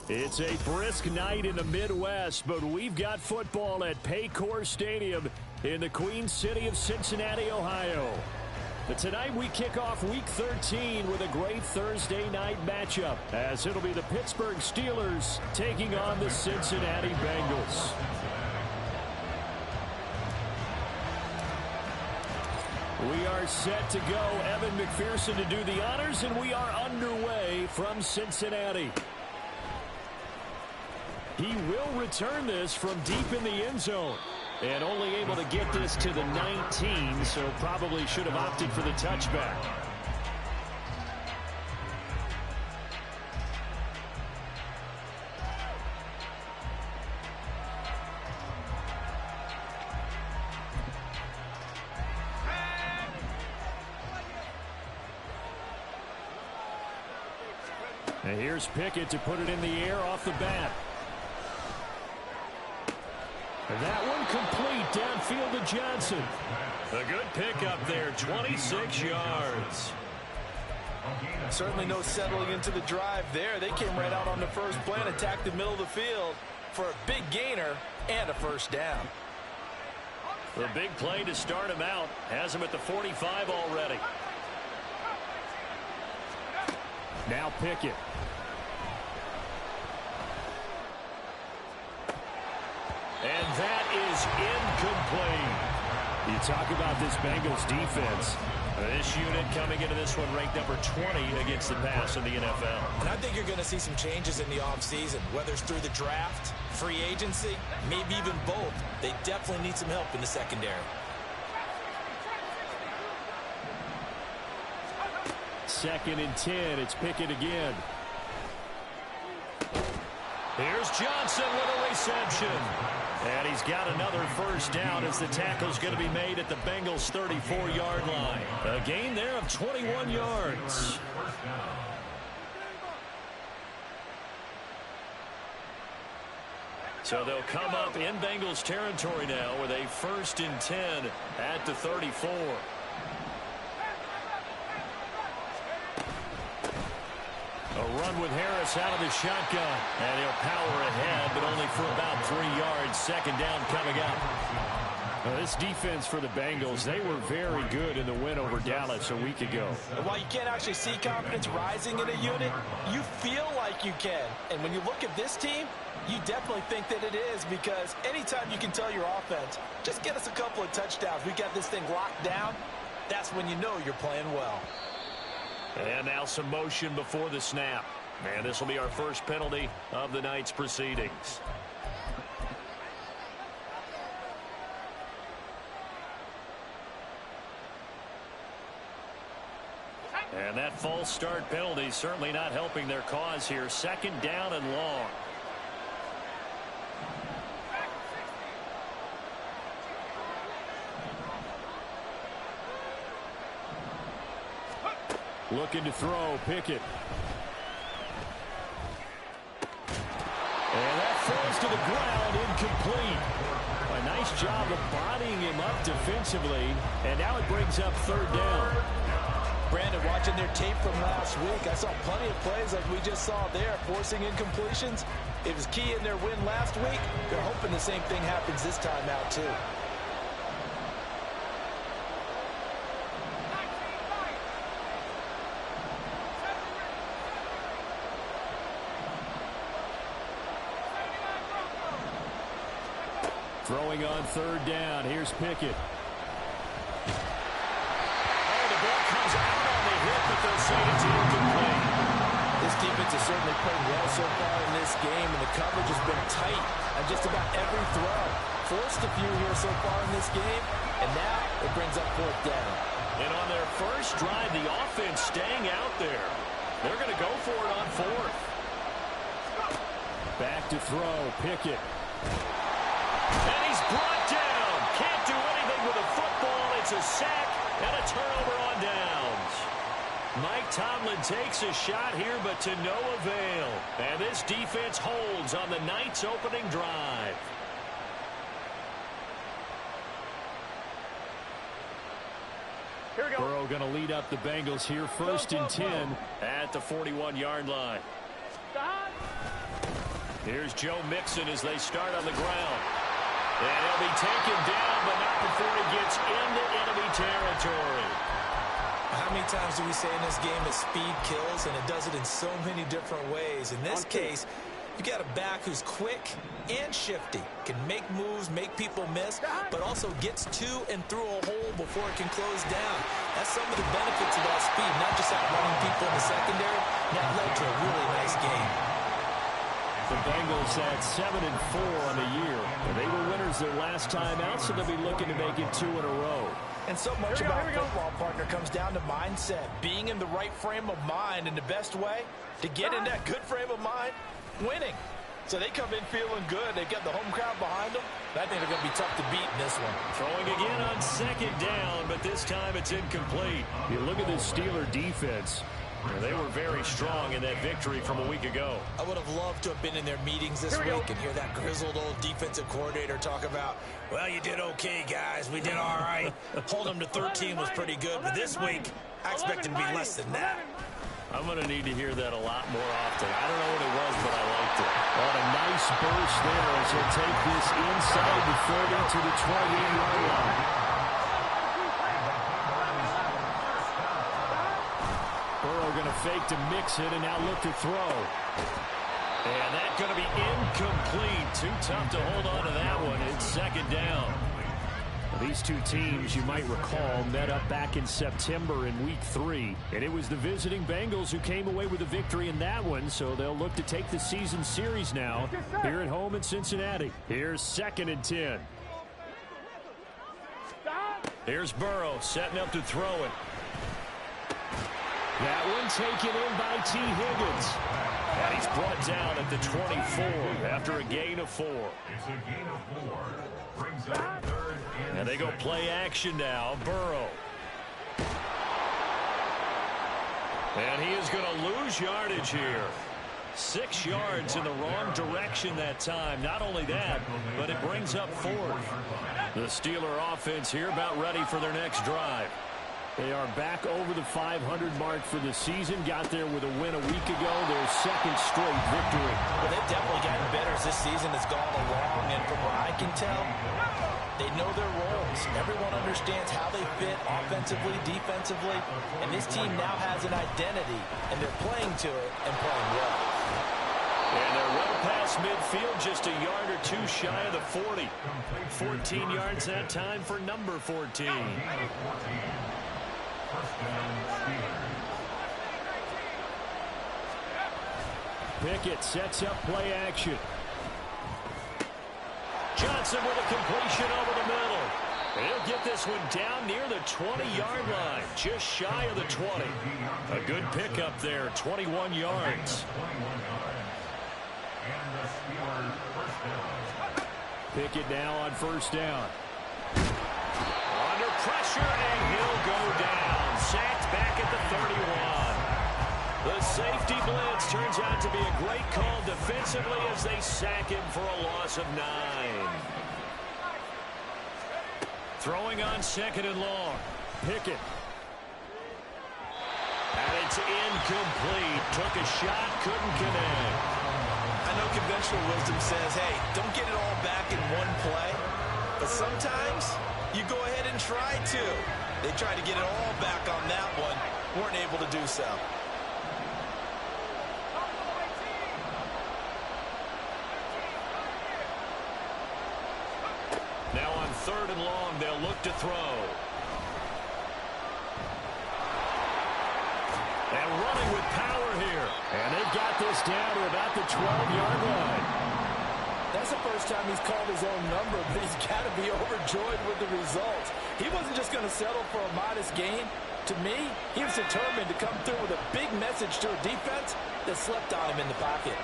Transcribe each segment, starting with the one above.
It's a brisk night in the Midwest, but we've got football at Paycor Stadium in the Queen City of Cincinnati, Ohio. But tonight we kick off Week 13 with a great Thursday night matchup, as it'll be the Pittsburgh Steelers taking on the Cincinnati Bengals. We are set to go. Evan McPherson to do the honors, and we are underway from Cincinnati. He will return this from deep in the end zone. And only able to get this to the 19, so probably should have opted for the touchback. And here's Pickett to put it in the air off the bat. And that one complete downfield to Johnson. A good pickup there, 26 yards. Certainly no settling into the drive there. They came right out on the first play and attacked the middle of the field for a big gainer and a first down. The big play to start him out. Has him at the 45 already. Now Pickett. And that is incomplete. You talk about this Bengals defense. This unit coming into this one ranked number 20 against the pass in the NFL. And I think you're going to see some changes in the offseason, whether it's through the draft, free agency, maybe even both. They definitely need some help in the secondary. Second and 10. It's Pickett again. Here's Johnson with a reception. And he's got another first down as the tackle's going to be made at the Bengals' 34-yard line. A gain there of 21 yards. So they'll come up in Bengals territory now with a 1st and 10 at the 34. A run with Harris out of the shotgun. And he'll power ahead, but only for about 3 yards. Second down coming up. This defense for the Bengals, they were very good in the win over Dallas a week ago. And while you can't actually see confidence rising in a unit, you feel like you can. And when you look at this team, you definitely think that it is, because anytime you can tell your offense, just get us a couple of touchdowns, we got this thing locked down, that's when you know you're playing well. And now some motion before the snap. And this will be our first penalty of the night's proceedings. And that false start penalty certainly not helping their cause here. 2nd down and long. Looking to throw, Pickett. And that falls to the ground, incomplete. A nice job of bodying him up defensively, and now it brings up 3rd down. Brandon, watching their tape from last week, I saw plenty of plays like we just saw there, forcing incompletions. It was key in their win last week. They're hoping the same thing happens this time out, too. Throwing on 3rd down. Here's Pickett. Oh, the ball comes out on the hit, but they'll say it's incomplete. This defense has certainly played well so far in this game, and the coverage has been tight on just about every throw. Forced a few here so far in this game, and now it brings up 4th down. And on their first drive, the offense staying out there. They're going to go for it on 4th. Back to throw, Pickett. And he's brought down. Can't do anything with a football. It's a sack and a turnover on downs. Mike Tomlin takes a shot here, but to no avail. And this defense holds on the night's opening drive. Here we go. Burrow going to lead up the Bengals here, 1st and 10 at the 41-yard line. Stop. Here's Joe Mixon as they start on the ground. And he'll be taken down, but not before he gets into enemy territory. How many times do we say in this game that speed kills, and it does it in so many different ways? In this case, you got a back who's quick and shifty, can make moves, make people miss, but also gets to and through a hole before it can close down. That's some of the benefits of that speed, not just outrunning people in the secondary. That led to a really nice game. The Bengals at 7-4 on the year. They were winners their last time out, so they'll be looking to make it 2 in a row. And so much about football, partner, comes down to mindset. Being in the right frame of mind, and the best way to get in that good frame of mind, winning. So they come in feeling good. They've got the home crowd behind them. I think they're going to be tough to beat in this one. Throwing again on second down, but this time it's incomplete. You look at the Steeler defense. They were very strong in that victory from a week ago. I would have loved to have been in their meetings this week and hear that grizzled old defensive coordinator talk about, well, you did okay, guys. We did all right. Hold them to 13 was pretty good, but this week, I expect it to be less than that. I'm going to need to hear that a lot more often. I don't know what it was, but I liked it. On a nice burst there as he'll take this inside the 30 to the 28-yard line. Burrow going to fake to Mixon and now look to throw. And that's going to be incomplete. Too tough to hold on to that one. It's second down. Well, these two teams, you might recall, met up back in September in Week 3. And it was the visiting Bengals who came away with a victory in that one, so they'll look to take the season series now here at home in Cincinnati. Here's 2nd and 10. Here's Burrow setting up to throw it. That one taken in by T. Higgins. And he's brought down at the 24 after a gain of 4. It's a gain of 4. Brings up 3rd and they go play action now. Burrow. And he is going to lose yardage here. 6 yards in the wrong direction that time. Not only that, but it brings up 4th. The Steeler offense here about ready for their next drive. They are back over the 500 mark for the season. Got there with a win a week ago. Their 2nd straight victory. Well, they've definitely gotten better as this season has gone along. And from what I can tell, they know their roles. Everyone understands how they fit offensively, defensively. And this team now has an identity. And they're playing to it and playing well. And they're well past midfield, just a yard or 2 shy of the 40. 14 yards that time for number 14. Pickett sets up play action. Johnson with a completion over the middle. And he'll get this one down near the 20-yard line, just shy of the 20. A good pickup there, 21 yards. Pickett now on 1st down. Under pressure, and he'll go down. Sacked back at the 31. The safety blitz turns out to be a great call defensively as they sack him for a loss of 9. Throwing on 2nd and long. Pickett. And it's incomplete. Took a shot, couldn't connect. I know conventional wisdom says, hey, don't get it all back in one play. But sometimes you go ahead and try to. They tried to get it all back on that one. Weren't able to do so. Now on 3rd and long, they'll look to throw. And running with power here. And they've got this down to about the 12-yard line. That's the first time he's called his own number, but he's got to be overjoyed with the results. He wasn't just going to settle for a modest gain. To me, he was determined to come through with a big message to a defense that slept on him in the pocket.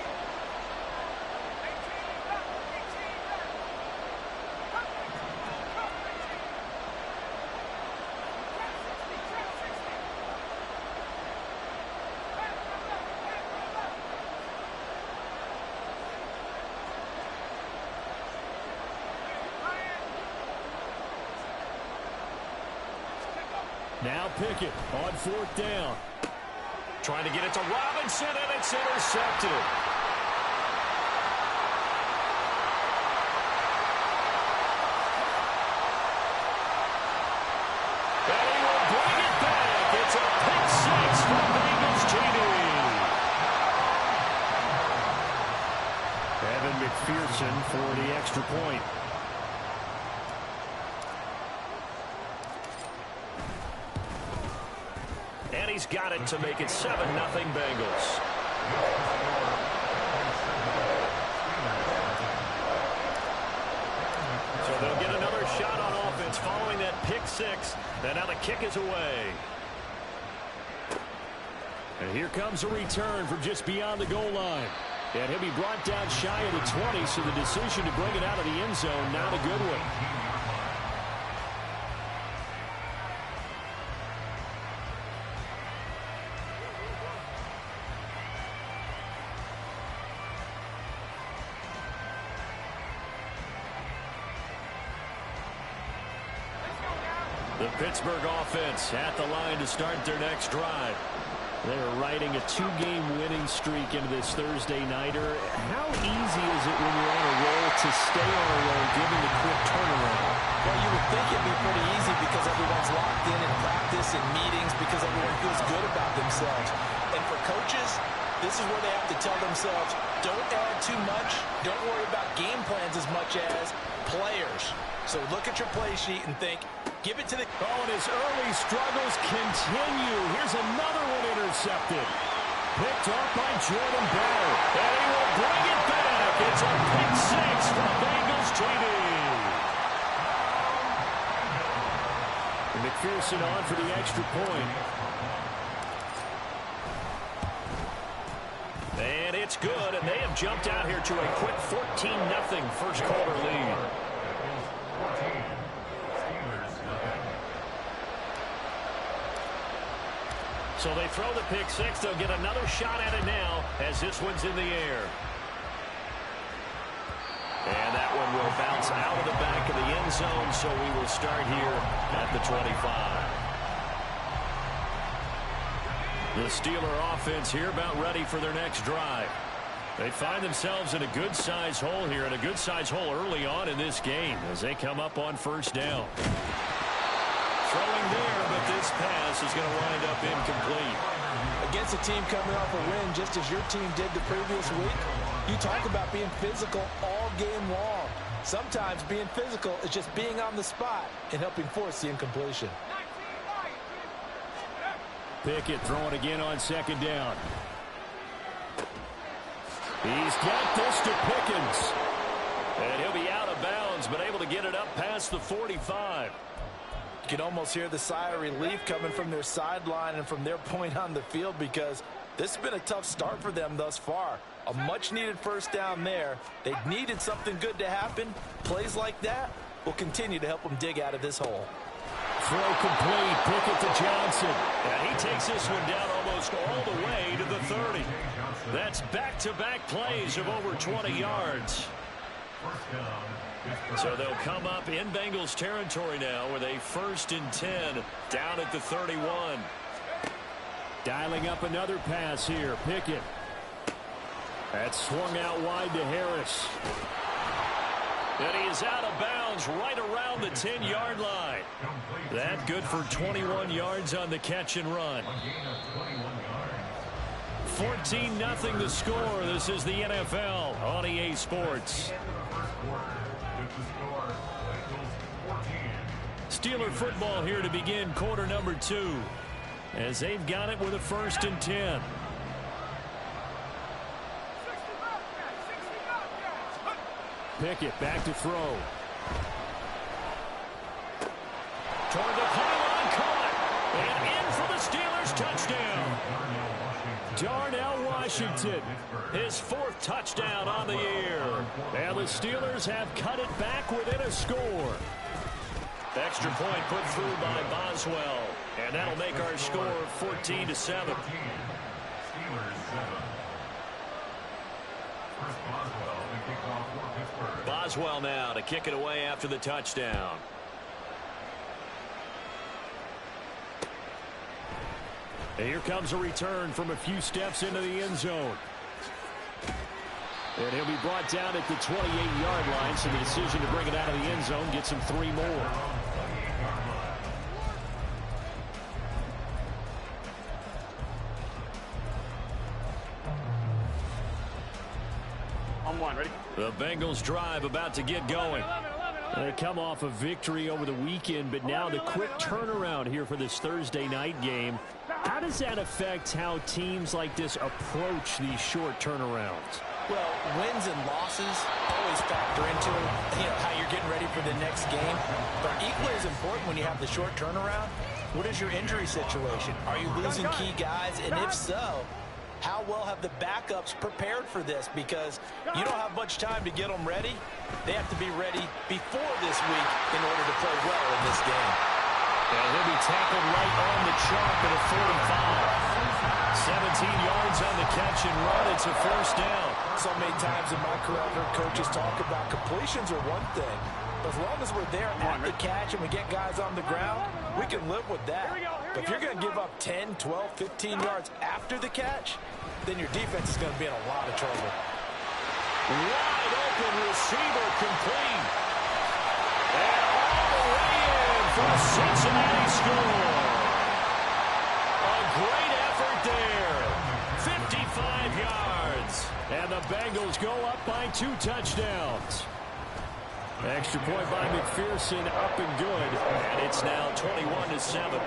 Now Pickett on 4th down. Trying to get it to Robinson, and it's intercepted. McPherson for the extra point. And he's got it to make it 7-0 Bengals. So they'll get another shot on offense following that pick six. And now the kick is away. And here comes a return from just beyond the goal line. And he'll be brought down shy of the 20, so the decision to bring it out of the end zone, not a good one. The Pittsburgh offense at the line to start their next drive. They're riding a 2-game winning streak into this Thursday nighter. How easy is it when you're on a roll to stay on a roll given the quick turnaround? Well, you would think it'd be pretty easy because everyone's locked in practice and meetings because everyone feels good about themselves. And for coaches, this is where they have to tell themselves, don't add too much. Don't worry about game plans as much as players. So look at your play sheet and think, give it to the... Oh, and his early struggles continue. Here's another one intercepted. Picked off by Jordan Bell. And he will bring it back. It's a pick six for Bengals TV. And McPherson on for the extra point. And it's good, and they have jumped out here to a quick 14-0 first quarter lead. So they throw the pick six. They'll get another shot at it now as this one's in the air. And that one will bounce out of the back of the end zone, so we will start here at the 25. The Steeler offense here about ready for their next drive. They find themselves in a good-sized hole here, and a good-sized hole early on in this game as they come up on first down. Throwing there, but this pass is going to wind up incomplete. Against a team coming off a win, just as your team did the previous week, you talk about being physical all game long. Sometimes being physical is just being on the spot and helping force the incompletion. Pickett throwing again on second down. He's got this to Pickens. And he'll be out of bounds, but able to get it up past the 45. You can almost hear the sigh of relief coming from their sideline and from their point on the field because this has been a tough start for them thus far. A much-needed first down there. They needed something good to happen. Plays like that will continue to help them dig out of this hole. Throw complete. Pickett to Johnson. And he takes this one down almost all the way to the 30. That's back-to-back plays of over 20 yards. So they'll come up in Bengals territory now with a 1st and 10 down at the 31. Dialing up another pass here. Pickett. That's swung out wide to Harris. And he is out of bounds right around the 10-yard line. That good for 21 yards on the catch and run. 14-0 the score. This is the NFL on EA Sports. Steeler football here to begin quarter number 2 as they've got it with a 1st and 10. Pickett back to throw. Toward the pylon, caught. And in for the Steelers touchdown. Darnell Washington, his 4th touchdown on the year. And the Steelers have cut it back within a score. Extra point put through by Boswell. And that'll make our score 14-7. Boswell now to kick it away after the touchdown. And here comes a return from a few steps into the end zone. And he'll be brought down at the 28-yard line, so the decision to bring it out of the end zone gets him 3 more. On one, ready? The Bengals drive about to get going. They come off a victory over the weekend, but now the quick turnaround here for this Thursday night game. How does that affect how teams like this approach these short turnarounds? Well, wins and losses always factor into how you're getting ready for the next game. But equally as important when you have the short turnaround, what is your injury situation? Are you losing key guys? And if so, how well have the backups prepared for this? Because you don't have much time to get them ready. They have to be ready before this week in order to play well in this game. And he'll be tackled right on the chalk at a 45. 17 yards on the catch and run. It's a first down. So many times in my career, I've heard coaches talk about completions are one thing. But as long as we're there at the catch and we get guys on the ground, we can live with that. But if you're going to give up 10, 12, 15 yards after the catch, then your defense is going to be in a lot of trouble. Wide open receiver complete. And all the way in for a Cincinnati score. A great effort there. 55 yards. And the Bengals go up by 2 touchdowns. Extra point by McPherson, up and good. And it's now 21-7.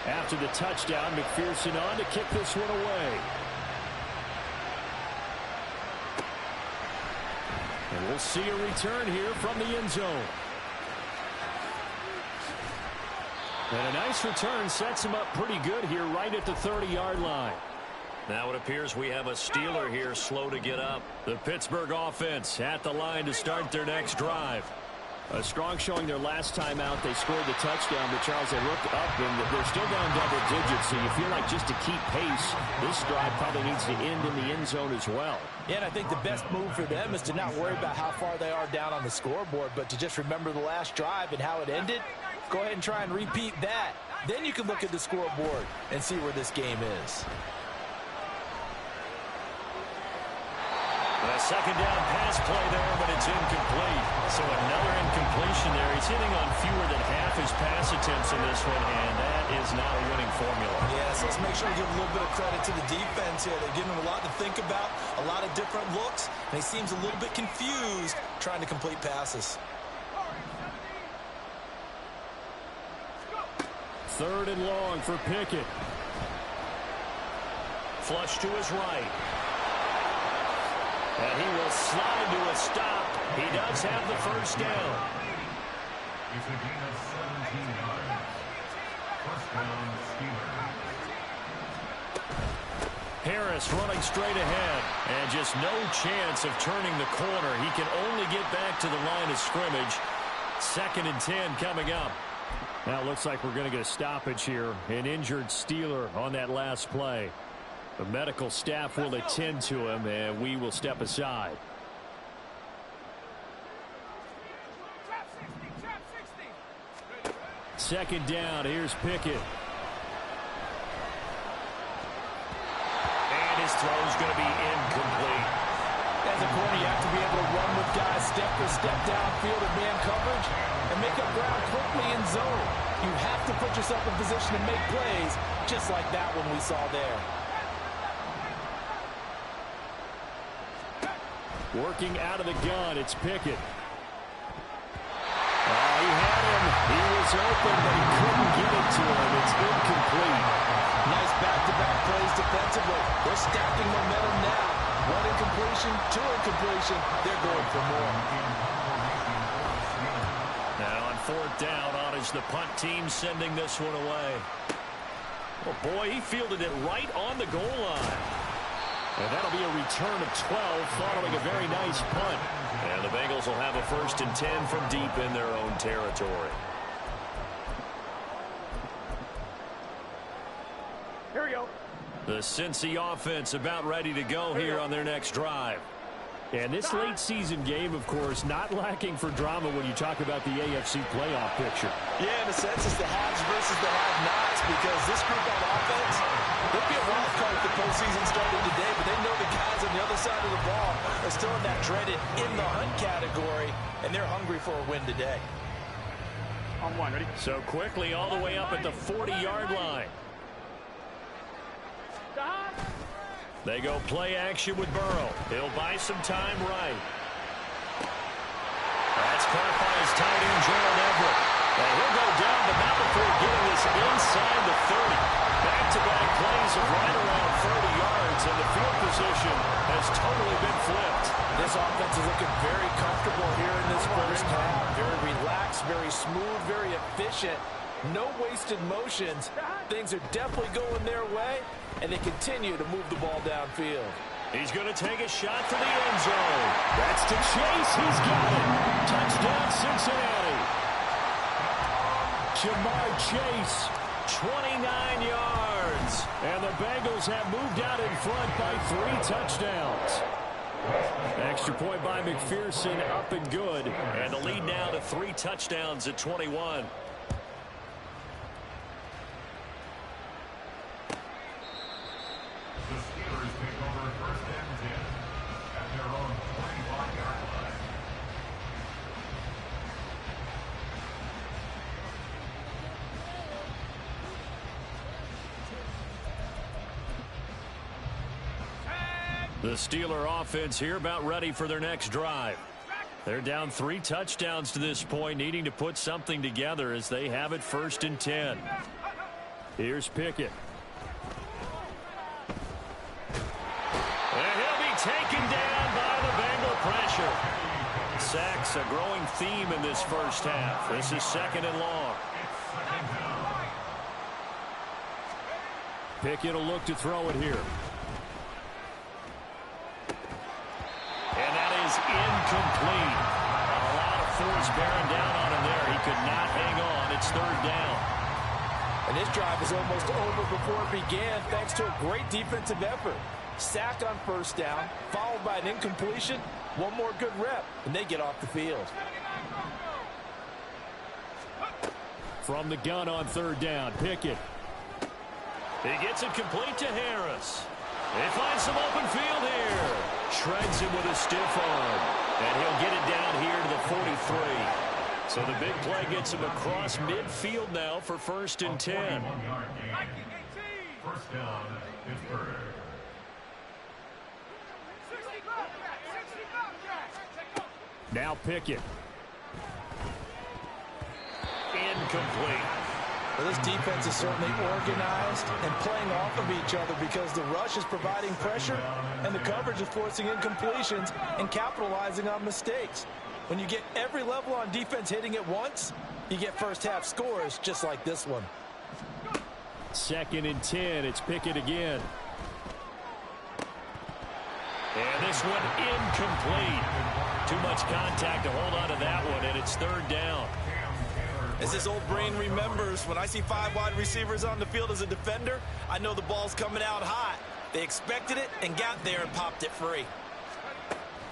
After the touchdown, McPherson on to kick this one away. And we'll see a return here from the end zone. And a nice return sets him up pretty good here right at the 30-yard line. Now it appears we have a Steeler here slow to get up. The Pittsburgh offense at the line to start their next drive. A strong showing their last time out. They scored the touchdown, but Charles, they looked up and they're still down double digits. So you feel like just to keep pace, this drive probably needs to end in the end zone as well. Yeah, and I think the best move for them is to not worry about how far they are down on the scoreboard, but to just remember the last drive and how it ended. Go ahead and try and repeat that. Then you can look at the scoreboard and see where this game is. A second down pass play there, but it's incomplete. So another incompletion there. He's hitting on fewer than half his pass attempts in this one, and that is not a winning formula. Yes, let's make sure we give a little bit of credit to the defense here. They're giving him a lot to think about, a lot of different looks, and he seems a little bit confused trying to complete passes. Third and long for Pickett. Flush to his right. And he will slide to a stop. He does have the first down. It's a gain of 17 yards. First down, Steelers. Harris running straight ahead. And just no chance of turning the corner. He can only get back to the line of scrimmage. 2nd and 10 coming up. Now it looks like we're going to get a stoppage here. An injured Steeler on that last play. The medical staff will attend to him, and we will step aside. Second down, here's Pickett. And his throw's going to be incomplete. As a corner, you have to be able to run with guys step for step downfield in man coverage and make up ground quickly in zone. You have to put yourself in position to make plays, just like that one we saw there. Working out of the gun, it's Pickett. He had him. He was open, but he couldn't get it to him. It's incomplete. Nice back-to-back plays defensively. They're stacking momentum now. 1 incompletion, 2 incompletion. They're going for more. Now on 4th down, on is the punt team sending this one away. Oh, boy, he fielded it right on the goal line. And that'll be a return of 12 following a very nice punt. And the Bengals will have a 1st and 10 from deep in their own territory. Here we go. The Cincy offense about ready to go here on their next drive. And this late season game, of course, not lacking for drama when you talk about the AFC playoff picture. Yeah, in a sense, it's the haves versus the have-nots, because this group on offense, they'll be a wild card if the postseason started today, but they know the guys on the other side of the ball are still in that dreaded in-the-hunt category, and they're hungry for a win today. On one, ready? So quickly all the way up at the 40-yard line. They go play action with Burrow. He'll buy some time right. That's caught by his tight end, Gerald Everett. And he'll go down, but not before getting this inside the 30. Back-to-back plays of right around 30 yards, and the field position has totally been flipped. This offense is looking very comfortable here in this first half. Very relaxed, very smooth, very efficient. No wasted motions. Things are definitely going their way, and they continue to move the ball downfield. He's going to take a shot for the end zone. That's to Chase. He's got it. Touchdown, Cincinnati. Ja'Marr Chase, 29 yards. And the Bengals have moved out in front by 3 touchdowns. Extra point by McPherson, up and good. And the lead now to 3 touchdowns at 21. The Steelers take over first and 10 at their own 45-yard line. The Steeler offense here about ready for their next drive. They're down 3 touchdowns to this point, needing to put something together as they have it first and 10. Here's Pickett. And he'll be taken down by the Bengal pressure. Sacks a growing theme in this first half. This is 2nd and long. Pickett will look to throw it here. And that is incomplete. A lot of force bearing down on him there. He could not hang on. It's 3rd down. And this drive is almost over before it began thanks to a great defensive effort. Sack on 1st down, followed by an incompletion. One more good rep, and they get off the field. From the gun on 3rd down, Pickett. He gets it complete to Harris. They find some open field here. Shreds him with a stiff arm. And he'll get it down here to the 43. So the big play gets him across midfield now for 1st and 10. 41-yard gain. First down, Pittsburgh. Now Pickett. Incomplete. Well, this defense is certainly organized and playing off of each other because the rush is providing pressure and the coverage is forcing incompletions and capitalizing on mistakes. When you get every level on defense hitting at once, you get first half scores just like this one. 2nd and 10. It's Pickett again. And this one incomplete. Too much contact to hold on to that one, and it's 3rd down. As his old brain remembers, when I see 5 wide receivers on the field as a defender, I know the ball's coming out hot. They expected it and got there and popped it free.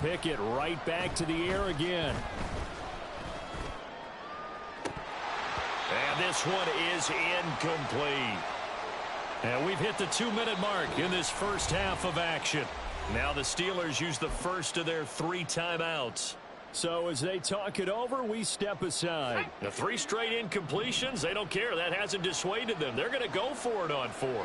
Pickett right back to the air again. And this one is incomplete. And we've hit the 2-minute mark in this first half of action. Now the Steelers use the first of their 3 timeouts. So as they talk it over, we step aside. The 3 straight incompletions, they don't care. That hasn't dissuaded them. They're going to go for it on 4th.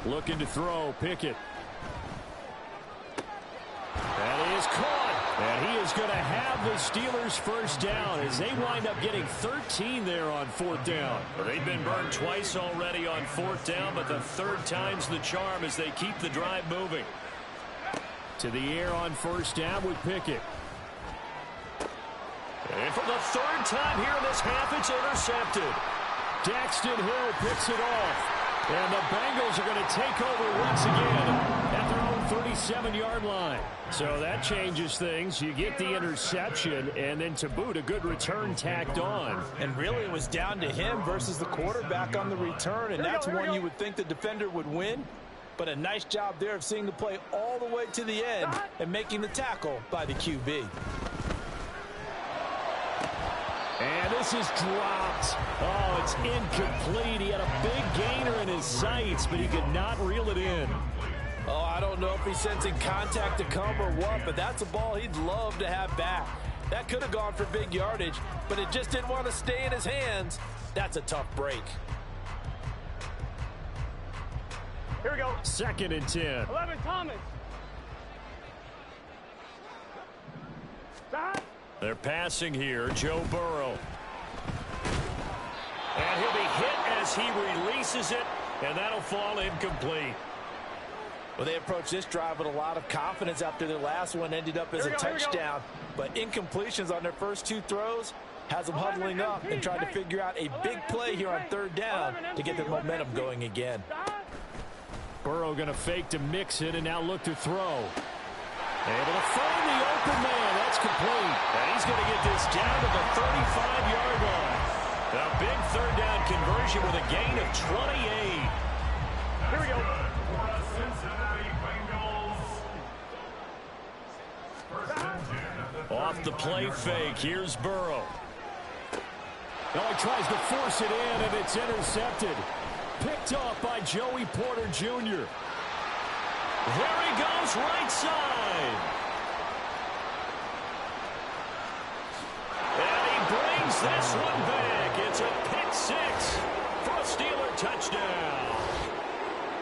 Looking to throw, Pickett. That is caught. And he is going to have the Steelers first down as they wind up getting 13 there on 4th down. They've been burned twice already on 4th down, but the 3rd time's the charm as they keep the drive moving. To the air on 1st down with Pickett. And for the 3rd time here in this half, it's intercepted. Daxton Hill picks it off. And the Bengals are going to take over once again at their own 37-yard line. So that changes things. You get the interception, and then to boot, a good return tacked on. And really, it was down to him versus the quarterback on the return, and that's one you would think the defender would win. But a nice job there of seeing the play all the way to the end and making the tackle by the QB. And this is dropped. Oh, it's incomplete. He had a big gainer in his sights, but he could not reel it in. Oh, I don't know if he's sensing contact to come or what, but that's a ball he'd love to have back. That could have gone for big yardage, but it just didn't want to stay in his hands. That's a tough break. Here we go. 2nd and 10. 11, Thomas. Stop. They're passing here. Joe Burrow. And he'll be hit as he releases it, and that'll fall incomplete. Well, they approached this drive with a lot of confidence after their last one ended up as a touchdown. But incompletions on their first 2 throws has them huddling up and trying to figure out a big play here on 3rd down to get their momentum going again. Burrow going to fake to mix it and now look to throw. Able to find the open man. That's complete. And he's going to get this down to the 35-yard line. A big 3rd down conversion with a gain of 28. Here we go. Cincinnati Bengals. Off the play fake. Here's Burrow. Now he tries to force it in, and it's intercepted. Picked off by Joey Porter Jr. There he goes, right side. And he brings this one back. It's a pick 6 for a Steeler touchdown.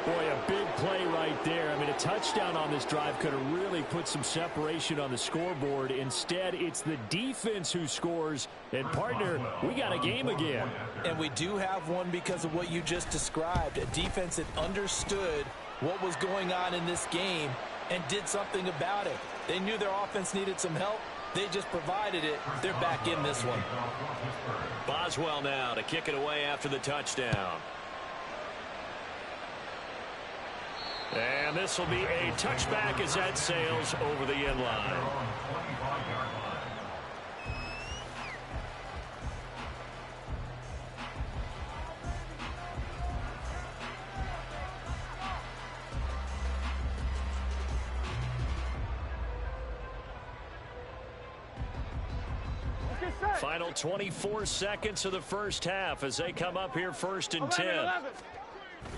Boy, a big play right there. I mean, a touchdown on this drive could have really put some separation on the scoreboard. Instead, it's the defense who scores. And, partner, we got a game again. And we do have one because of what you just described. A defense that understood what was going on in this game and did something about it. They knew their offense needed some help. They just provided it. They're back in this one. Boswell now to kick it away after the touchdown. And this will be a touchback as that sails over the end line. Final 24 seconds of the first half as they come up here 1st and 10.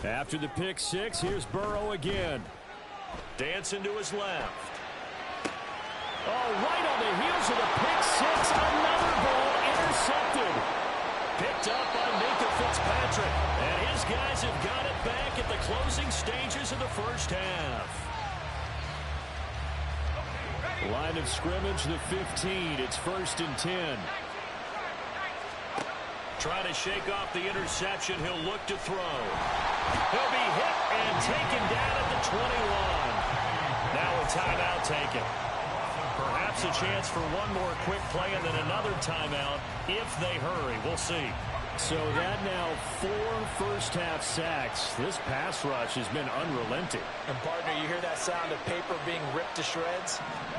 After the pick 6, here's Burrow again. Dancing to his left. Oh, right on the heels of the pick 6. Another ball intercepted. Picked up by Minkah Fitzpatrick. And his guys have got it back at the closing stages of the first half. Line of scrimmage, the 15. It's 1st and 10. Trying to shake off the interception. He'll look to throw. He'll be hit and taken down at the 21. Now a timeout taken. Perhaps a chance for one more quick play and then another timeout if they hurry. We'll see. So that now 4 first-half sacks. This pass rush has been unrelenting. And, partner, you hear that sound of paper being ripped to shreds?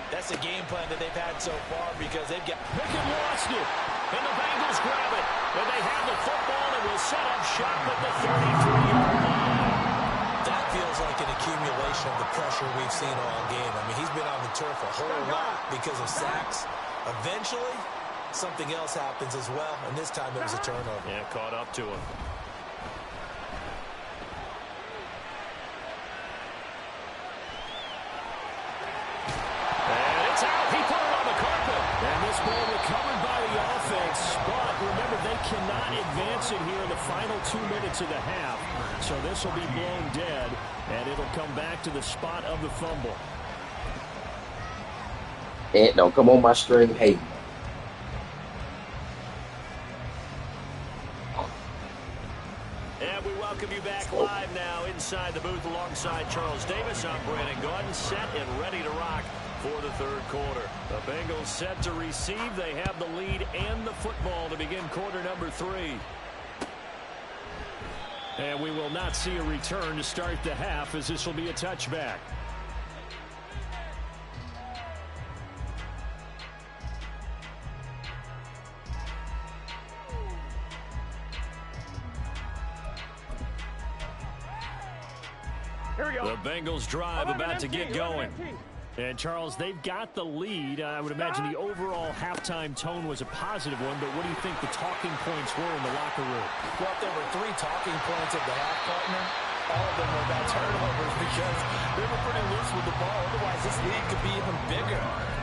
That's a game plan that they've had so far because they've got... Pickett lost it, and the Bengals grab it. And they have the football and will set up shop at the 33-yard line. That feels like an accumulation of the pressure we've seen all game. I mean, he's been on the turf a whole lot because of sacks. Eventually, something else happens as well, and this time it was a turnover. Yeah, caught up to him. And it's out. He put it on the carpet. And this ball recovered by the offense. But remember, they cannot advance it here in the final 2 minutes of the half. So this will be blown dead, and it'll come back to the spot of the fumble. Ant, don't come on my string, hey. And we welcome you back live now inside the booth alongside Charles Davis. I'm Brandon Gaudin, set and ready to rock for the 3rd quarter. The Bengals set to receive. They have the lead and the football to begin quarter number 3. And we will not see a return to start the half as this will be a touchback. Here we go. The Bengals drive about to get going. And, Charles, they've got the lead. I would imagine the overall halftime tone was a positive one, but what do you think the talking points were in the locker room? Well, if there were 3 talking points at the half, partner, all of them were about turnovers because they were pretty loose with the ball. Otherwise, this lead could be even bigger.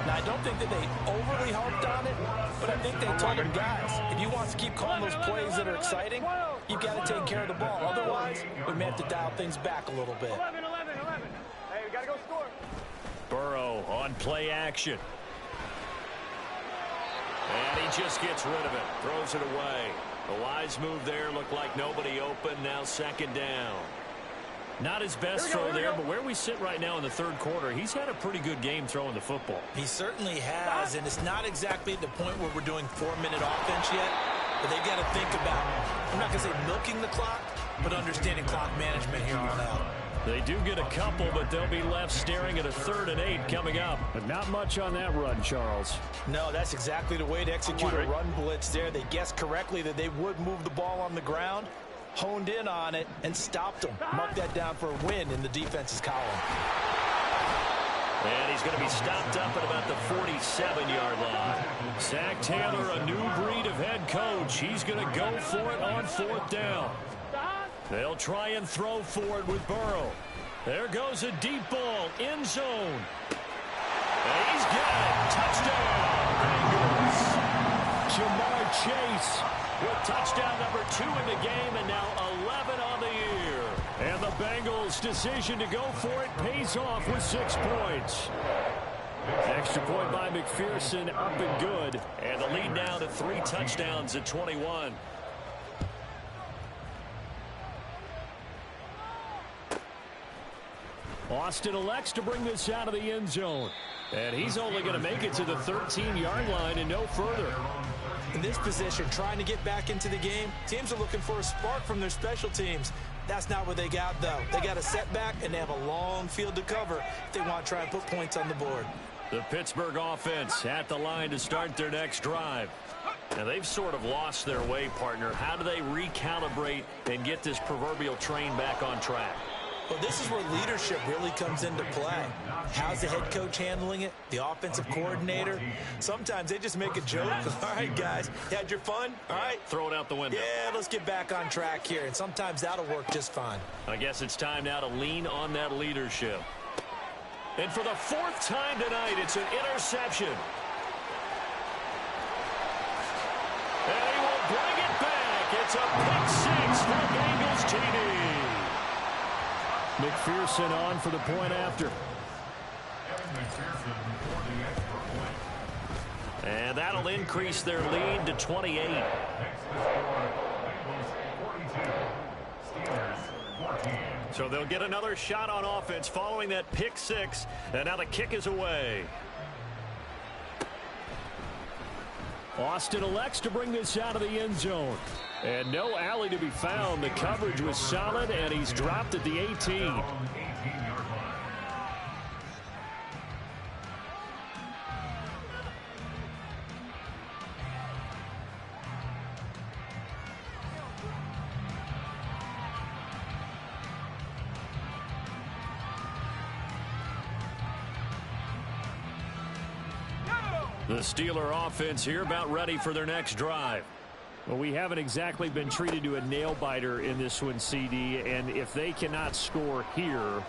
Now, I don't think that they overly harped on it, but I think they told them, guys, if you want to keep calling those plays that are exciting, you've got to take care of the ball. Otherwise, we may have to dial things back a little bit. 11. Hey, we got to go score. Burrow on play action. And he just gets rid of it. Throws it away. A wise move there. Looked like nobody open. Now second down. Not his best throw there, but where we sit right now in the third quarter, he's had a pretty good game throwing the football. He certainly has, and it's not exactly at the point where we're doing 4-minute offense yet, but they've got to think about, I'm not going to say milking the clock, but understanding clock management here on out. They do get a couple, but they'll be left staring at a 3rd and 8 coming up. But not much on that run, Charles. No, that's exactly the way to execute a run blitz there. They guessed correctly that they would move the ball on the ground, honed in on it, and stopped them. Mark that down for a win in the defense's column. And he's going to be stopped up at about the 47-yard line. Zach Taylor, a new breed of head coach. He's going to go for it on 4th down. They'll try and throw for it with Burrow. There goes a deep ball, end zone. And he's got it. Touchdown, Bengals. Jamar Chase with touchdown number 2 in the game, and now 11 on the year. And the Bengals' decision to go for it pays off with 6 points. Extra point by McPherson, up and good. And the lead now to 3 touchdowns at 21. Austin elects to bring this out of the end zone. And he's only going to make it to the 13-yard line and no further. In this position, trying to get back into the game, teams are looking for a spark from their special teams. That's not what they got, though. They got a setback, and they have a long field to cover if they want to try and put points on the board. The Pittsburgh offense at the line to start their next drive. Now, they've sort of lost their way, partner. How do they recalibrate and get this proverbial train back on track? Well, this is where leadership really comes into play. How's the head coach handling it? The offensive coordinator? Sometimes they just make a joke. All right, guys, you had your fun? All right. Throw it out the window. Yeah, let's get back on track here. And sometimes that'll work just fine. I guess it's time now to lean on that leadership. And for the 4th time tonight, it's an interception. And he will bring it back. It's a pick 6 for Bengals TD. McPherson on for the point after. And that'll increase their lead to 28. So they'll get another shot on offense following that pick 6. And now the kick is away. Austin elects to bring this out of the end zone. And no alley to be found. The coverage was solid, and he's dropped at the 18. The Steeler offense here about ready for their next drive. Well, we haven't exactly been treated to a nail-biter in this one, CD, and if they cannot score here,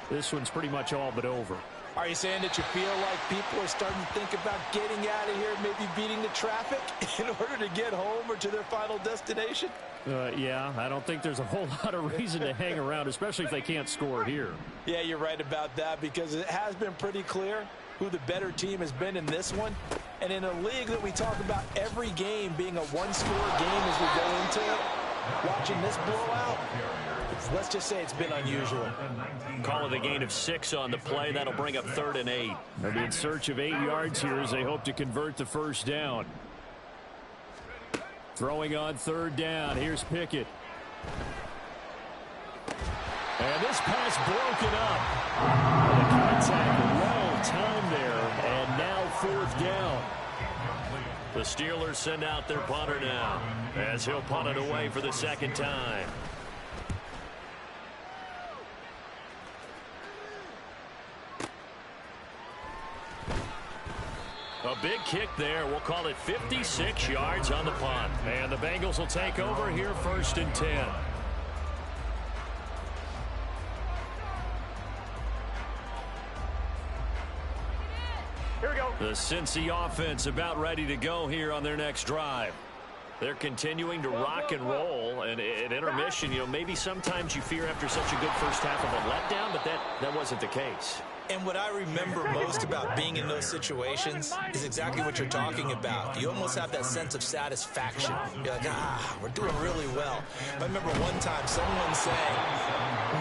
this one's pretty much all but over. Are you saying that you feel like people are starting to think about getting out of here, maybe beating the traffic in order to get home or to their final destination? Yeah, I don't think there's a whole lot of reason to hang around, especially if they can't score here. Yeah, you're right about that, because it has been pretty clear who the better team has been in this one. And in a league that we talk about every game being a one-score game as we go into it, watching this blowout, let's just say it's been unusual. Call it a gain of 6 on the play. That'll bring up 3rd and 8. They'll be in search of 8 yards here as they hope to convert the first down. Throwing on 3rd down. Here's Pickett. And this pass broken up. The contact well timed there, and now 4th down. The Steelers send out their punter now as he'll punt it away for the 2nd time. A big kick there. We'll call it 56 yards on the punt. And the Bengals will take over here 1st and 10. Here we go. The Cincy offense about ready to go here on their next drive. They're continuing to rock and roll, and at intermission, maybe sometimes you fear after such a good first half of a letdown, but that wasn't the case. And what I remember most about being in those situations is exactly what you're talking about. You almost have that sense of satisfaction. You're like, we're doing really well. I remember one time someone saying,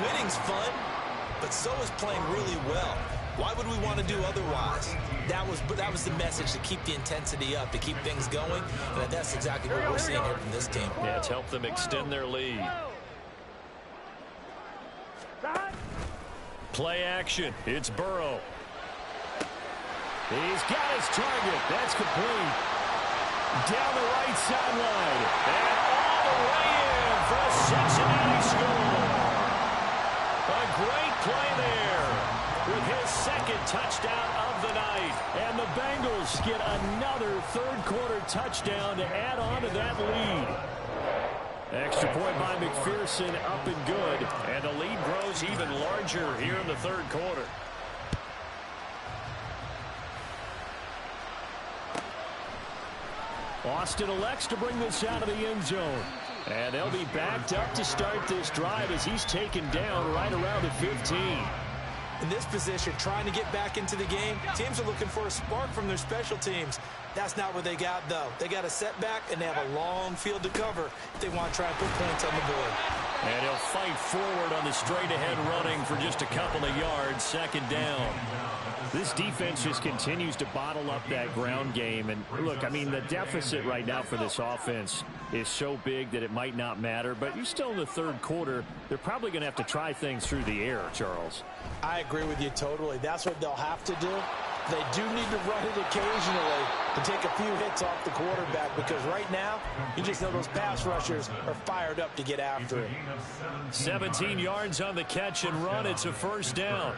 winning's fun, but so is playing really well. Why would we want to do otherwise? That was the message, to keep the intensity up, to keep things going, and that's exactly what we're seeing here from this team. Yeah, it's helped them extend their lead. Play action. It's Burrow. He's got his target. That's complete. Down the right sideline. And all the way in for a Cincinnati score. A great play there with his second touchdown of the night. And the Bengals get another third-quarter touchdown to add on to that lead. Extra point by McPherson, up and good. And the lead grows even larger here in the third quarter. Austin elects to bring this out of the end zone. And they'll be backed up to start this drive as he's taken down right around the 15. In this position, trying to get back into the game, teams are looking for a spark from their special teams. That's not what they got, though. They got a setback, and they have a long field to cover if they want to try and put points on the board. And he'll fight forward on the straight-ahead running for just a couple of yards, second down. This defense just continues to bottle up that ground game. And, look, I mean, the deficit right now for this offense is so big that it might not matter. But you're still in the third quarter. They're probably going to have to try things through the air, Charles. I agree with you totally. That's what they'll have to do. They do need to run it occasionally to take a few hits off the quarterback, because right now, you just know those pass rushers are fired up to get after it. 17 yards on the catch and run. It's a first down.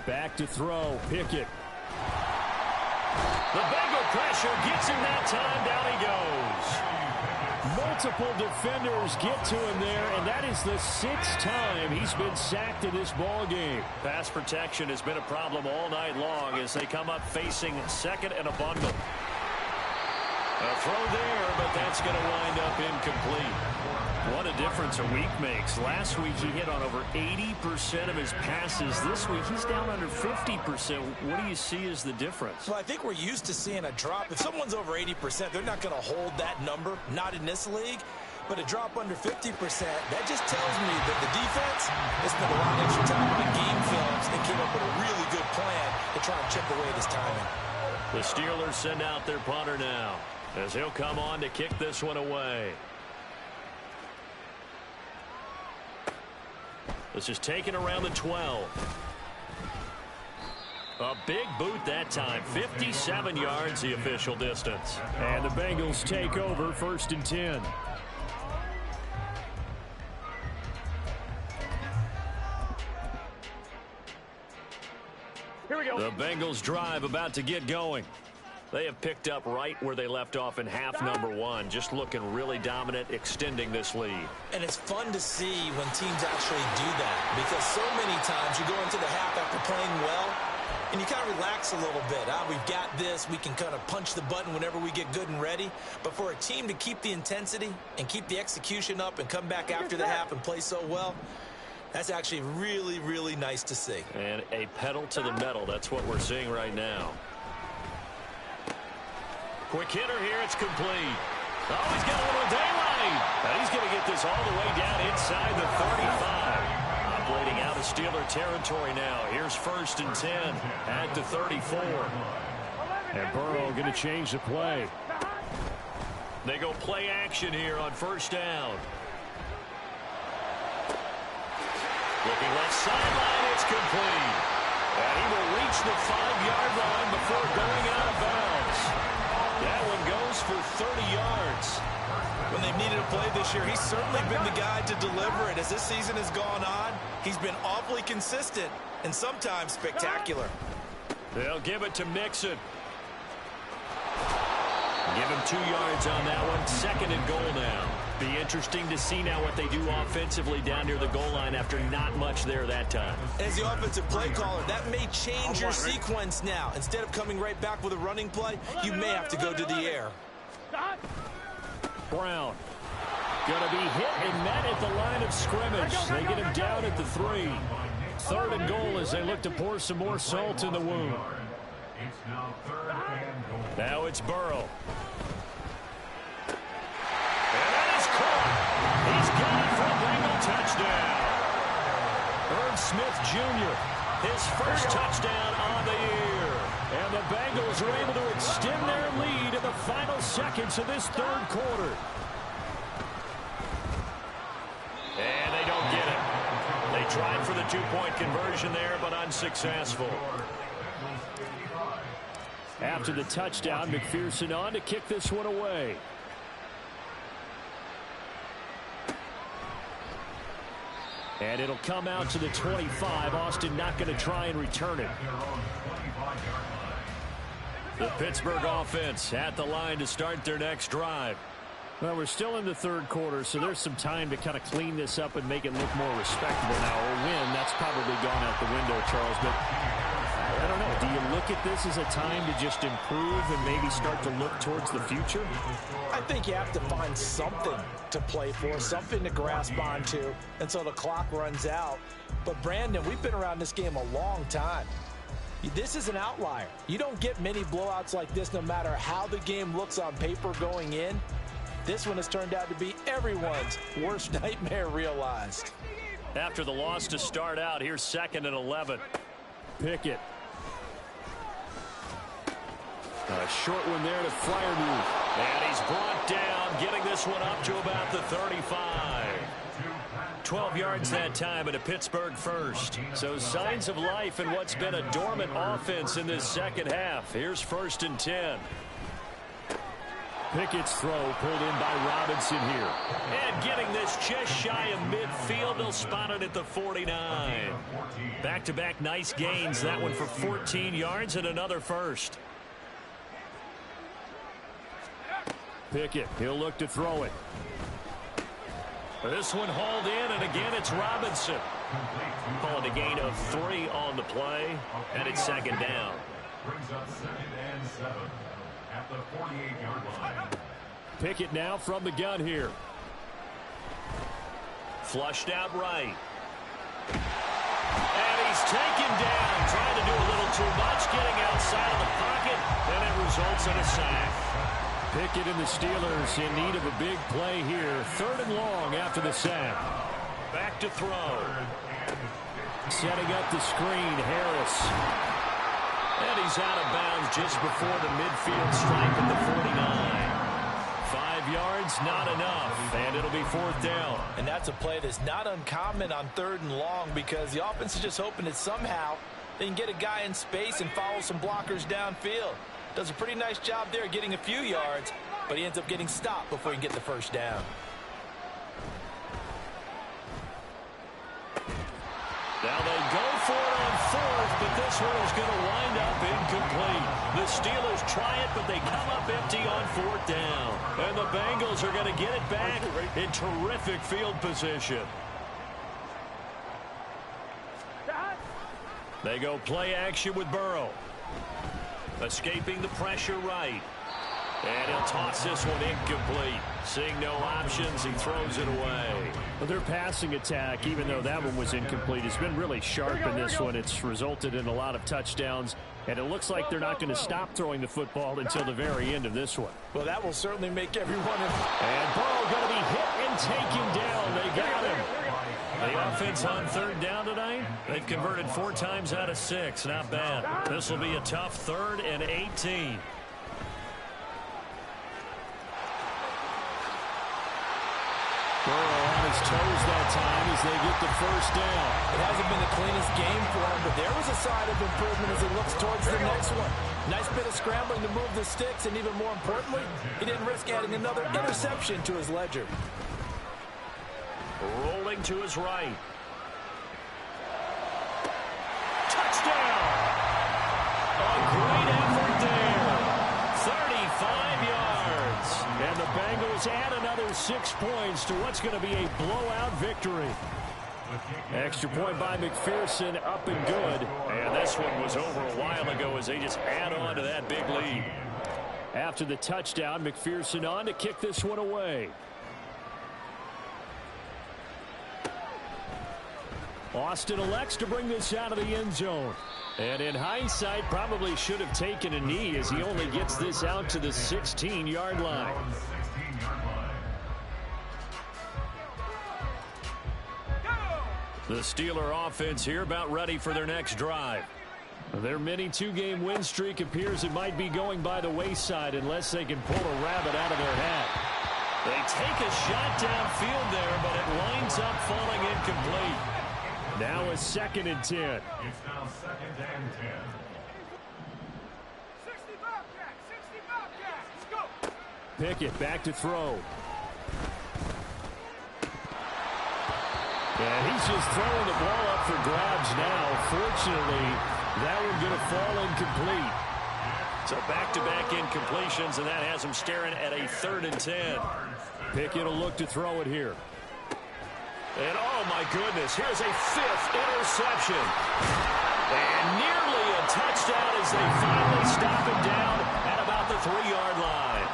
Back to throw. Pickett. The Bengal pressure gets him that time. Down he goes. Multiple defenders get to him there, and that is the sixth time he's been sacked in this ball game. Pass protection has been a problem all night long as they come up facing second and a bundle. A throw there, but that's going to wind up incomplete. What a difference a week makes. Last week he hit on over 80% of his passes. This week he's down under 50%. What do you see as the difference? Well, I think we're used to seeing a drop. If someone's over 80%, they're not going to hold that number, not in this league. But a drop under 50%, that just tells me that the defense has spent a lot of extra time on game films and came up with a really good plan to try and chip away this timing. The Steelers send out their punter now as he'll come on to kick this one away. This is taken around the 12. A big boot that time. 57 yards the official distance. And the Bengals take over, 1st and 10. Here we go. The Bengals drive about to get going. They have picked up right where they left off in half number one, just looking really dominant, extending this lead. And it's fun to see when teams actually do that, because so many times you go into the half after playing well, and you kind of relax a little bit. We've got this. We can kind of punch the button whenever we get good and ready. But for a team to keep the intensity and keep the execution up and come back after the half and play so well, that's actually really, really nice to see. And a pedal to the metal. That's what we're seeing right now. Quick hitter here. It's complete. Oh, he's got a little daylight. And he's going to get this all the way down inside the 35. Operating out of Steeler territory now. Here's 1st and 10 at the 34. And Burrow going to change the play. They go play action here on 1st down. Looking left sideline, it's complete. And he will reach the 5-yard line before going out of bounds. That one goes for 30 yards. When they've needed a play this year, he's certainly been the guy to deliver it. As this season has gone on, he's been awfully consistent and sometimes spectacular. They'll give it to Mixon. Give him 2 yards on that one. 2nd and goal now. Be interesting to see now what they do offensively down near the goal line after not much there that time. As the offensive play caller, that may change your sequence now. Instead of coming right back with a running play, you may have to go to the air. Brown. Going to be hit and met at the line of scrimmage. They get him down at the 3. 3rd and goal as they look to pour some more salt in the wound. Now it's Burrow. And that is caught. He's got it for a Bengal touchdown. Irv Smith Jr., his first touchdown on the year. And the Bengals are able to extend their lead in the final seconds of this 3rd quarter. And they don't get it. They tried for the 2-point conversion there, but unsuccessful. After the touchdown, McPherson on to kick this one away. And it'll come out to the 25. Austin not going to try and return it. The Pittsburgh offense at the line to start their next drive. Well, we're still in the 3rd quarter, so there's some time to kind of clean this up and make it look more respectable now. A win, that's probably gone out the window, Charles. But I don't know. Do you look at this as a time to just improve and maybe start to look towards the future? I think you have to find something to play for, something to grasp onto until the clock runs out. But, Brandon, we've been around this game a long time. This is an outlier. You don't get many blowouts like this no matter how the game looks on paper going in. This one has turned out to be everyone's worst nightmare realized. After the loss to start out, here's 2nd and 11. Pickett. A short one there to Freiermuth. And he's brought down, getting this one up to about the 35. 12 yards that time and a Pittsburgh first. So signs of life in what's been a dormant offense in this second half. Here's 1st and 10. Pickett's throw pulled in by Robinson here. And getting this just shy of midfield. They'll spot it at the 49. Back-to-back nice gains. That one for 14 yards and another first. Pickett, he'll look to throw it. This one hauled in, and again it's Robinson. Calling a gain of 3 on the play, and it's 2nd down. Brings up 2nd and 7 at the 48-yard line. Pickett now from the gun here. Flushed out right. And he's taken down, trying to do a little too much, getting outside of the pocket, and it results in a sack. Pickett and the Steelers in need of a big play here. 3rd and long after the sack. Back to throw. Setting up the screen, Harris. And he's out of bounds just before the midfield stripe at the 49. 5 yards, not enough, and it'll be 4th down. And that's a play that's not uncommon on 3rd and long because the offense is just hoping that somehow they can get a guy in space and follow some blockers downfield. Does a pretty nice job there getting a few yards, but he ends up getting stopped before he can get the 1st down. Now they go for it on 4th, but this one is going to wind up incomplete. The Steelers try it, but they come up empty on 4th down. And the Bengals are going to get it back in terrific field position. They go play action with Burrow. Escaping the pressure right. And he'll toss this one incomplete. Seeing no options, he throws it away. Well, their passing attack, even though that one was incomplete, has been really sharp in this one. It's resulted in a lot of touchdowns, and it looks like they're not going to stop throwing the football until the very end of this one. Well, that will certainly make everyone... And Burrow going to be hit and taken down. They got him. The offense on 3rd down tonight, they've converted 4 times out of 6. Not bad. This will be a tough 3rd and 18. Burrow on his toes that time as they get the 1st down. It hasn't been the cleanest game for him, but there was a sign of improvement as he looks towards the next one. Nice bit of scrambling to move the sticks, and even more importantly, he didn't risk adding another interception to his ledger. Rolling to his right. Touchdown! A great effort there. 35 yards. And the Bengals add another the 6 points to what's going to be a blowout victory. Extra point by McPherson, up and good. And this one was over a while ago as they just add on to that big lead. After the touchdown, McPherson on to kick this one away. Austin elects to bring this out of the end zone. And in hindsight, probably should have taken a knee as he only gets this out to the 16-yard line. The Steeler offense here about ready for their next drive. Their mini 2-game win streak appears it might be going by the wayside unless they can pull a rabbit out of their hat. They take a shot downfield there, but it winds up falling incomplete. Now a 2nd and 10. It's now 2nd and 10. 60 Bobcats, 60 Bobcats. Let's go. Pickett back to throw. And he's just throwing the ball up for grabs now. Fortunately, that one going to fall incomplete. So back-to-back incompletions, and that has him staring at a 3rd and 10. Pickett will look to throw it here. And oh my goodness, here's a 5th interception. And nearly a touchdown as they finally stop him down at about the 3-yard line.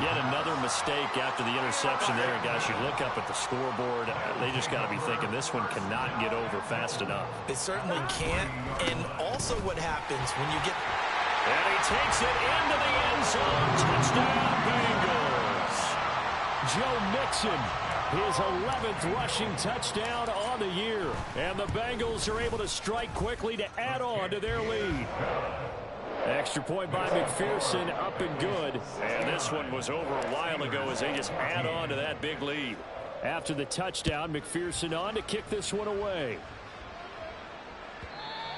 Yet another mistake after the interception there. And guys, you look up at the scoreboard, they just got to be thinking this one cannot get over fast enough. It certainly can't. And also what happens when you get... And he takes it into the end zone. Touchdown, Bengals. Joe Mixon, his 11th rushing touchdown on the year. And the Bengals are able to strike quickly to add on to their lead. Extra point by McPherson, up and good. And this one was over a while ago as they just add on to that big lead. After the touchdown, McPherson on to kick this one away.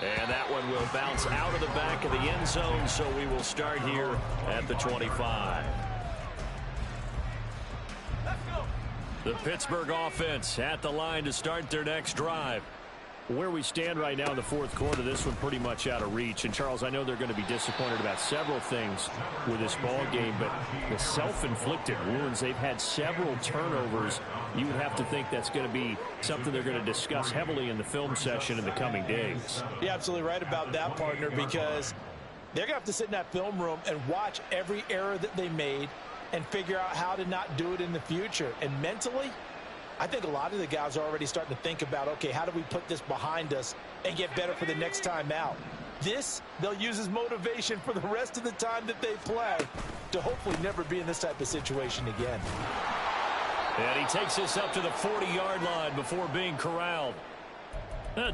And that one will bounce out of the back of the end zone, so we will start here at the 25. The Pittsburgh offense at the line to start their next drive. Where we stand right now in the 4th quarter, this one pretty much out of reach. And, Charles, I know they're going to be disappointed about several things with this ball game, but the self-inflicted wounds, they've had several turnovers. You would have to think that's going to be something they're going to discuss heavily in the film session in the coming days. You're absolutely right about that, partner, because they're going to have to sit in that film room and watch every error that they made and figure out how to not do it in the future. And mentally, I think a lot of the guys are already starting to think about, okay, how do we put this behind us and get better for the next time out? This, they'll use as motivation for the rest of the time that they play to hopefully never be in this type of situation again. And he takes this up to the 40-yard line before being corralled.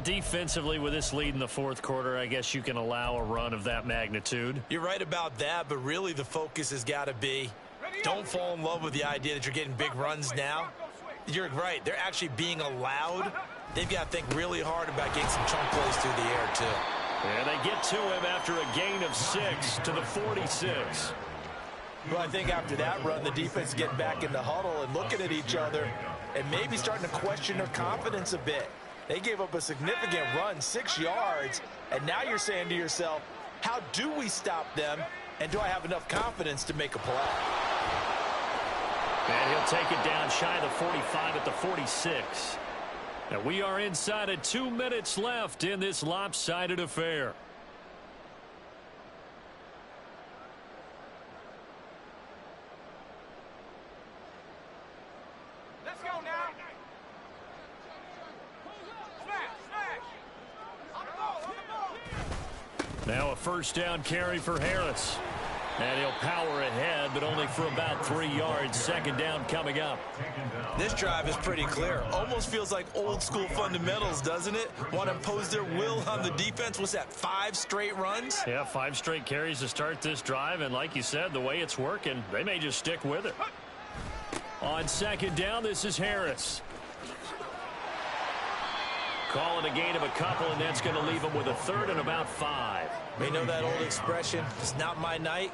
Defensively, with this lead in the 4th quarter, I guess you can allow a run of that magnitude. You're right about that, but really the focus has got to be, don't fall in love with the idea that you're getting big runs now. You're right. They're actually being allowed. They've got to think really hard about getting some chunk plays through the air, too. And they get to him after a gain of 6 to the 46. Well, I think after that run, the defense is getting back in the huddle and looking at each other and maybe starting to question their confidence a bit. They gave up a significant run, 6 yards, and now you're saying to yourself, how do we stop them, and do I have enough confidence to make a play? And he'll take it down shy of the 45 at the 46. Now we are inside of 2 minutes left in this lopsided affair. Let's go now. Smash. Now a 1st down carry for Harris. And he'll power ahead, but only for about 3 yards. 2nd down coming up. This drive is pretty clear. Almost feels like old school fundamentals, doesn't it? Want to impose their will on the defense. What's that, 5 straight runs? Yeah, 5 straight carries to start this drive. And like you said, the way it's working, they may just stick with it. On 2nd down, this is Harris. Calling a gain of a couple, and that's going to leave them with a 3rd and about 5. You know that old expression, it's not my night.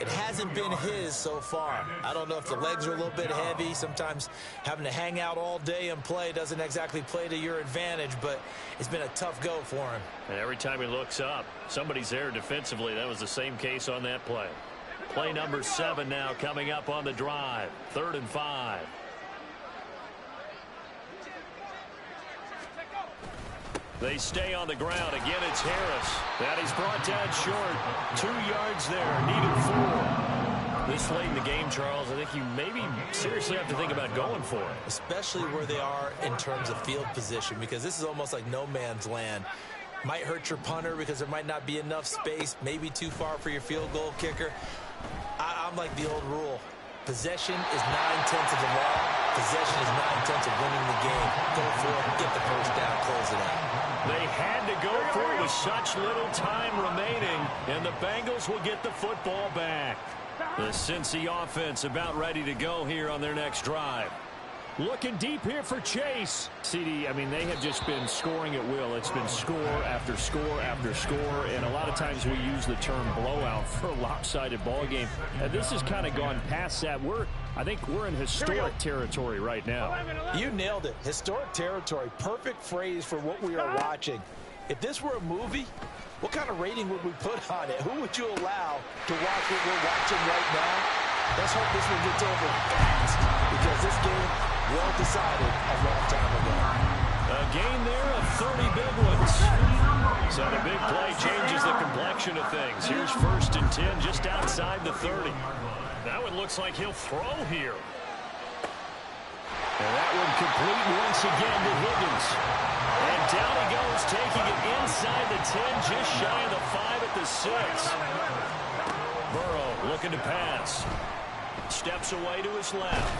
It hasn't been his so far. I don't know if the legs are a little bit heavy. Sometimes having to hang out all day and play doesn't exactly play to your advantage, but it's been a tough go for him. And every time he looks up, somebody's there defensively. That was the same case on that play. Play number 7 now coming up on the drive. 3rd and 5. They stay on the ground. Again, it's Harris. That he's brought down short. 2 yards there. Needed 4. This late in the game, Charles, I think you maybe seriously have to think about going for it. Especially where they are in terms of field position, because this is almost like no man's land. Might hurt your punter because there might not be enough space, maybe too far for your field goal kicker. I'm like the old rule. Possession is 9/10 of the law. Possession is 9/10 of winning the game. Go for it, get the first down, close it out. They had to go for it with such little time remaining, and the Bengals will get the football back. The Cincy offense about ready to go here on their next drive. Looking deep here for Chase. CD, I mean, they have just been scoring at will. It's been score after score after score, and a lot of times we use the term blowout for a lopsided ball game. And this has kind of gone past that. I think we're in historic territory right now. You nailed it. Historic territory. Perfect phrase for what we are watching. If this were a movie, what kind of rating would we put on it? Who would you allow to watch what we're watching right now? Let's hope this one gets over fast, because this game well decided a long time ago. A gain there of 30 big ones. So the big play changes the complexion of things. Here's 1st and 10 just outside the 30. That one looks like he'll throw here. And that one complete once again to Higgins. And down he goes, taking it inside the 10, just shy of the 5 at the 6. Burrow looking to pass. Steps away to his left.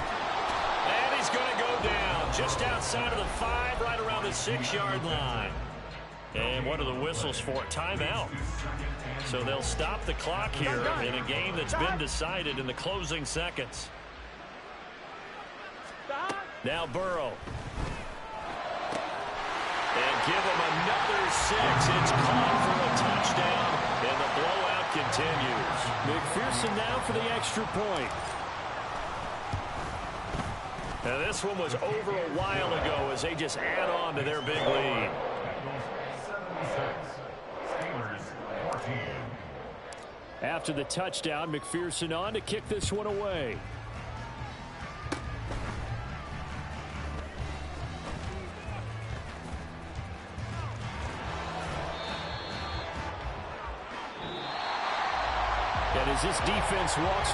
And he's going to go down just outside of the 5, right around the 6-yard line. And what are the whistles for? Timeout. So they'll stop the clock here in a game that's been decided in the closing seconds. Now Burrow. And give him another 6. It's caught for a touchdown, and the blowout continues. McPherson now for the extra point. Now this one was over a while ago as they just add on to their big lead. After the touchdown, McPherson on to kick this one away. And as this defense walks